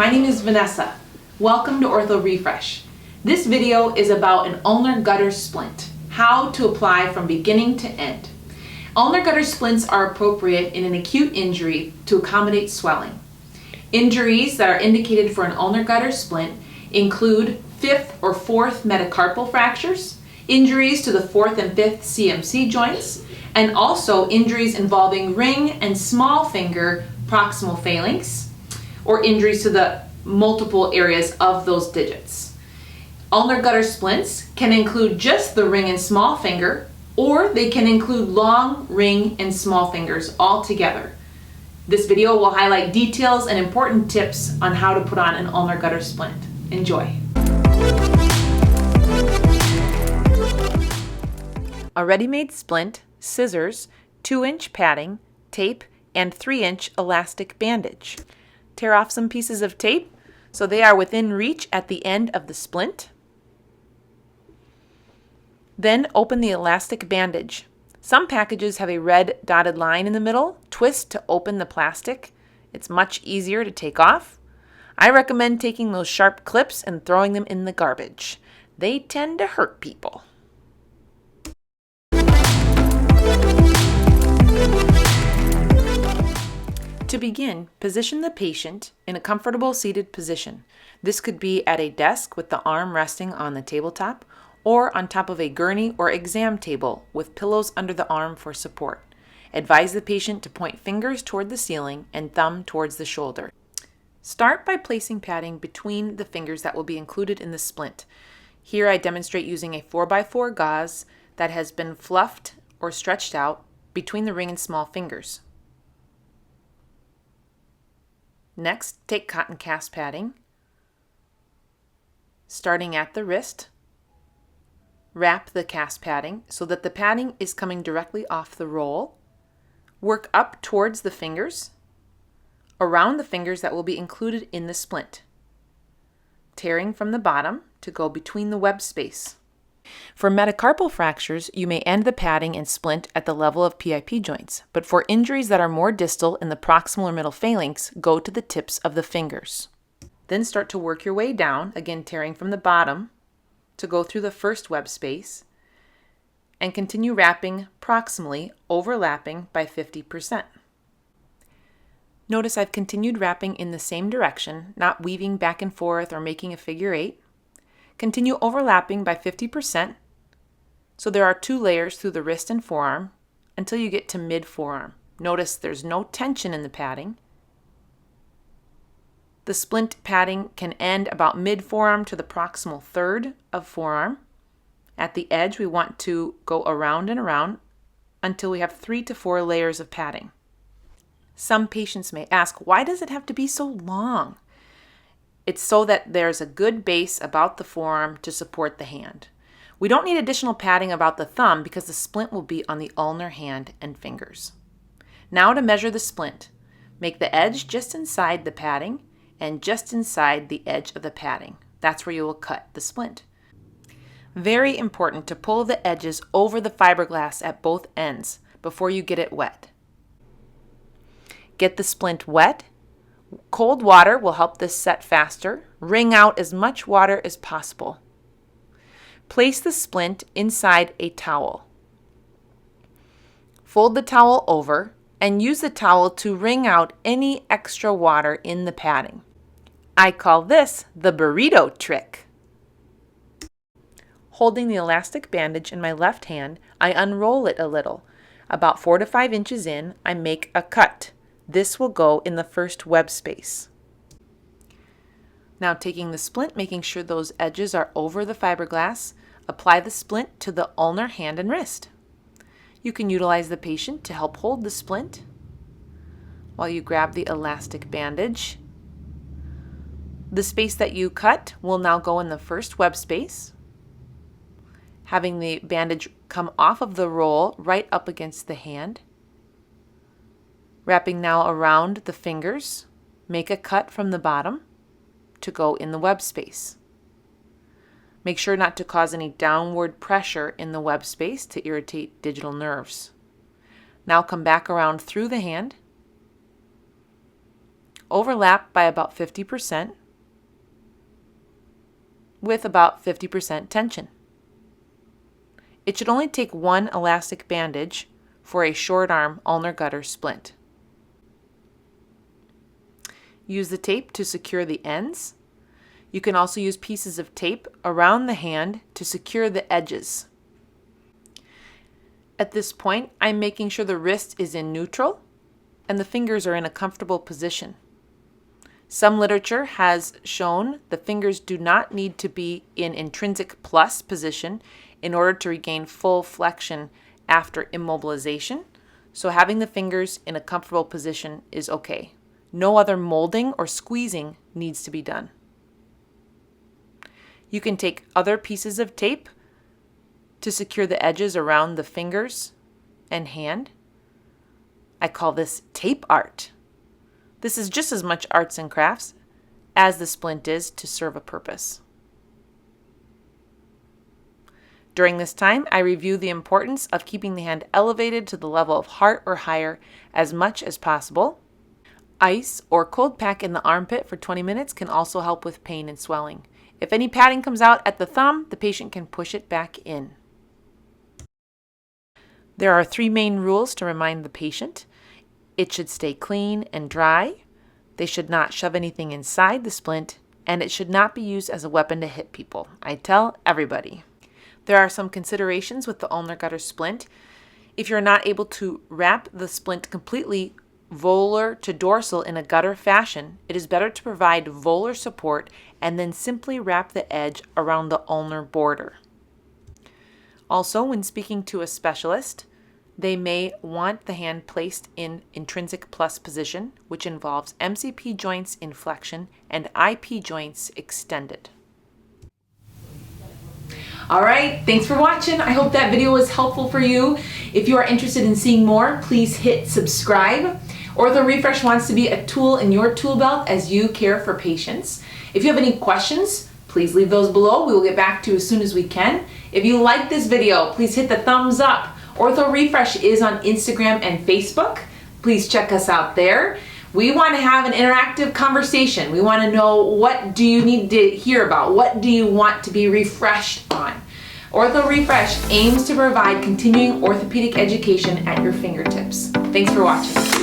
my name is Vanessa. Welcome to OrthoRefresh. This video is about an ulnar gutter splint, how to apply from beginning to end. Ulnar gutter splints are appropriate in an acute injury to accommodate swelling. Injuries that are indicated for an ulnar gutter splint include 5th or 4th metacarpal fractures, injuries to the 4th and 5th CMC joints, and also injuries involving ring and small finger proximal phalanx, or injuries to the multiple areas of those digits. Ulnar gutter splints can include just the ring and small finger, or they can include long ring and small fingers all together. This video will highlight details and important tips on how to put on an ulnar gutter splint. Enjoy. A ready-made splint, scissors, 2-inch padding, tape, and 3-inch elastic bandage. Tear off some pieces of tape so they are within reach at the end of the splint. Then open the elastic bandage. Some packages have a red dotted line in the middle. Twist to open the plastic. It's much easier to take off. I recommend taking those sharp clips and throwing them in the garbage. They tend to hurt people. To begin, position the patient in a comfortable seated position. This could be at a desk with the arm resting on the tabletop, or on top of a gurney or exam table with pillows under the arm for support. Advise the patient to point fingers toward the ceiling and thumb towards the shoulder. Start by placing padding between the fingers that will be included in the splint. Here I demonstrate using a 4x4 gauze that has been fluffed or stretched out between the ring and small fingers. Next, take cotton cast padding, starting at the wrist. Wrap the cast padding so that the padding is coming directly off the roll. Work up towards the fingers, around the fingers that will be included in the splint, tearing from the bottom to go between the web space. For metacarpal fractures, you may end the padding and splint at the level of PIP joints, but for injuries that are more distal in the proximal or middle phalanx, go to the tips of the fingers. Then start to work your way down, again tearing from the bottom to go through the first web space, and continue wrapping proximally, overlapping by 50%. Notice I've continued wrapping in the same direction, not weaving back and forth or making a figure 8. Continue overlapping by 50%, so there are 2 layers through the wrist and forearm until you get to mid-forearm. Notice there's no tension in the padding. The splint padding can end about mid-forearm to the proximal third of forearm. At the edge, we want to go around and around until we have 3 to 4 layers of padding. Some patients may ask, why does it have to be so long? It's so that there's a good base about the forearm to support the hand. We don't need additional padding about the thumb because the splint will be on the ulnar hand and fingers. Now to measure the splint. Make the edge just inside the padding and just inside the edge of the padding. That's where you will cut the splint. Very important to pull the edges over the fiberglass at both ends before you get it wet. Get the splint wet. Cold water will help this set faster. Wring out as much water as possible. Place the splint inside a towel. Fold the towel over and use the towel to wring out any extra water in the padding. I call this the burrito trick. Holding the elastic bandage in my left hand, I unroll it a little. About 4 to 5 inches in, I make a cut. This will go in the first web space. Now taking the splint, making sure those edges are over the fiberglass, apply the splint to the ulnar hand and wrist. You can utilize the patient to help hold the splint while you grab the elastic bandage. The space that you cut will now go in the first web space, having the bandage come off of the roll right up against the hand. Wrapping now around the fingers, make a cut from the bottom to go in the web space. Make sure not to cause any downward pressure in the web space to irritate digital nerves. Now come back around through the hand, overlap by about 50% with about 50% tension. It should only take one elastic bandage for a short arm ulnar gutter splint. Use the tape to secure the ends. You can also use pieces of tape around the hand to secure the edges. At this point, I'm making sure the wrist is in neutral and the fingers are in a comfortable position. Some literature has shown the fingers do not need to be in intrinsic plus position in order to regain full flexion after immobilization, so having the fingers in a comfortable position is okay. No other molding or squeezing needs to be done. You can take other pieces of tape to secure the edges around the fingers and hand. I call this tape art. This is just as much arts and crafts as the splint is to serve a purpose. During this time, I review the importance of keeping the hand elevated to the level of heart or higher as much as possible. Ice or cold pack in the armpit for 20 minutes can also help with pain and swelling. If any padding comes out at the thumb, the patient can push it back in. There are 3 main rules to remind the patient. It should stay clean and dry. They should not shove anything inside the splint, and it should not be used as a weapon to hit people. I tell everybody. There are some considerations with the ulnar gutter splint. If you're not able to wrap the splint completely volar to dorsal in a gutter fashion, it is better to provide volar support and then simply wrap the edge around the ulnar border. Also, when speaking to a specialist, they may want the hand placed in intrinsic plus position, which involves MCP joints in flexion and IP joints extended. All right, thanks for watching. I hope that video was helpful for you. If you are interested in seeing more, please hit subscribe. OrthoRefresh wants to be a tool in your tool belt as you care for patients. If you have any questions, please leave those below. We will get back to you as soon as we can. If you like this video, please hit the thumbs up. OrthoRefresh is on Instagram and Facebook. Please check us out there. We want to have an interactive conversation. We want to know, what do you need to hear about? What do you want to be refreshed on? OrthoRefresh aims to provide continuing orthopedic education at your fingertips. Thanks for watching.